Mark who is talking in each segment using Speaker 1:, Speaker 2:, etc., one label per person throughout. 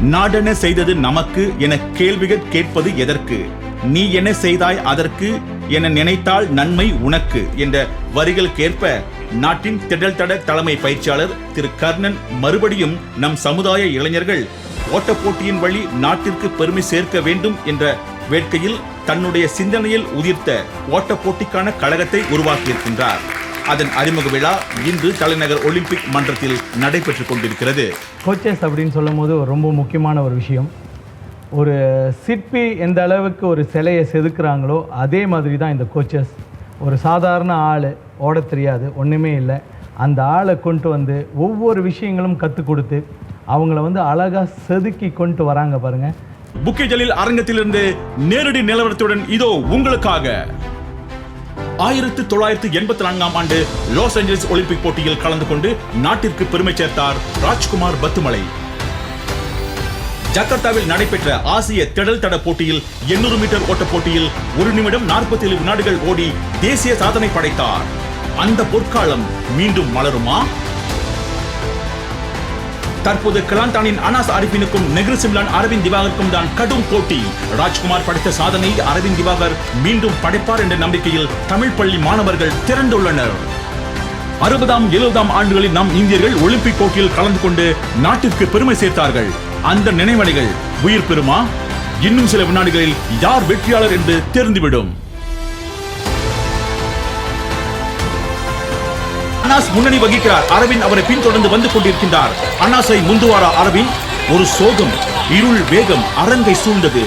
Speaker 1: நாடென செய்தது நமக்கு என கேள்விகள் கேட்பது எதற்கு, நீ என்ன செய்தாய் அதற்கு என நினைத்தால் நன்மை உனக்கு என்ற வரிகளுக்கேற்ப நாட்டின் திடல் தட தலைமை பயிற்சியாளர் திரு கர்ணன் மறுபடியும் நம் சமுதாய இளைஞர்கள் ஓட்டப் போட்டியின் வழி நாட்டிற்கு பெருமை சேர்க்க வேண்டும் என்ற வேட்கையில் தன்னுடைய சிந்தனையில் உதிர்த்த ஓட்டப் போட்டிக்கான கழகத்தை உருவாக்கியிருக்கின்றார். அதன் அறிமுக விழா இன்று தலைநகர் ஒலிம்பிக் மன்றத்தில் நடைபெற்றுக் கொண்டிருக்கிறது.
Speaker 2: கோச்சஸ் அப்படின்னு சொல்லும் போது ரொம்ப முக்கியமான ஒரு விஷயம். ஒரு சிற்பி எந்த அளவுக்கு ஒரு சிலையை செதுக்குறாங்களோ அதே மாதிரி தான் இந்த கோச்சஸ். ஒரு சாதாரண ஆள் ஓட தெரியாது, ஒன்றுமே இல்லை, அந்த ஆளை கொண்டு வந்து ஒவ்வொரு விஷயங்களும் கற்றுக் கொடுத்து அவங்கள அழகாக செதுக்கி கொண்டு வராங்க பாருங்க.
Speaker 1: புக்கே ஜலீல் அரங்கத்திலிருந்து நேரடி நிலவரத்துடன் இதோ உங்களுக்காக. 1984ஆம் ஆண்டு லாஸ் ஏஞ்சல்ஸ் ஒலிம்பிக் போட்டியில் கலந்து கொண்டு நாட்டிற்கு பெருமை சேர்த்தார் ராஜ்குமார் பத்துமலை. ஜகார்த்தாவில் நடைபெற்ற ஆசிய திடல் தட போட்டியில் 800 மீட்டர் ஓட்ட போட்டியில் 1 நிமிடம் 47 வினாடிகள் ஓடி தேசிய சாதனை படைத்தார். அந்த பொற்காலம் மீண்டும் மலருமா? தற்போது கிளாந்தானின் அனாஸ் அரிபினுக்கும் நெக்ரு சிம்லான் அரவிந்த் திவாகருக்கும் தான் கடும் போட்டி. ராஜ்குமார் படைத்த சாதனை அரவிந்த் திவாகர் மீண்டும் படைப்பார் என்ற நம்பிக்கையில் தமிழ் பள்ளி மாணவர்கள் திரண்டுள்ளனர். 60ஆம் 70ஆம் ஆண்டுகளில் நம் இந்தியர்கள் ஒலிம்பிக் போட்டியில் கலந்து கொண்டு நாட்டிற்கு பெருமை சேர்த்தார்கள். அந்த நினைவலைகள் உயிர் பெறுமா? இன்னும் சில வினாடிகளில் யார் வெற்றியாளர் என்று தெரிந்துவிடும். அனாஸ் முன்னணி வகிக்கிறார். அரவிந்த் அவரை பின்தொடர்ந்து வந்து கொண்டிருக்கின்றார். அனாஸை முந்துவாரா அரவிந்த்? ஒரு சோகம், இருள் வேகம் அரங்கை சூழ்ந்தது.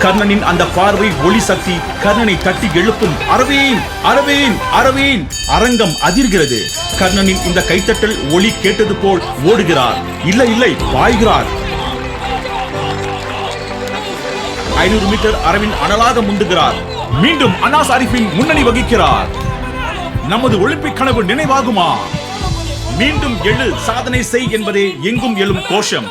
Speaker 1: கர்ணனின் அந்த பார்வை ஒளி சக்தி கர்ணனை தட்டி எழுப்பும். அரவிந்த் அரவிந்த் அரவிந்த்! அரங்கம் அதிர்கிறது. கர்ணனின் இந்த கைத்தட்டல் ஒளி கேட்டது போல் ஓடுகிறார். இல்லை இல்லை, பாய்கிறார். 500 மீட்டர் அரவிந்த் அனலாக முந்துகிறார். மீண்டும் அனாஸ் அரிபின் முன்னணி வகிக்கிறார். நமது ஒலிம்பிக் கனவு நினைவாகுமா? மீண்டும் எழு, சாதனை செய் என்பதே எங்கும் எழும் கோஷம்.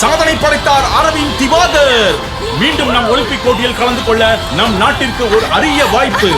Speaker 1: சாதனை படைத்தார் அரவிந்த் திவாகர். மீண்டும் நம் ஒலிம்பிக் போட்டியில் கலந்து கொள்ள நம் நாட்டிற்கு ஒரு அரிய வாய்ப்பு.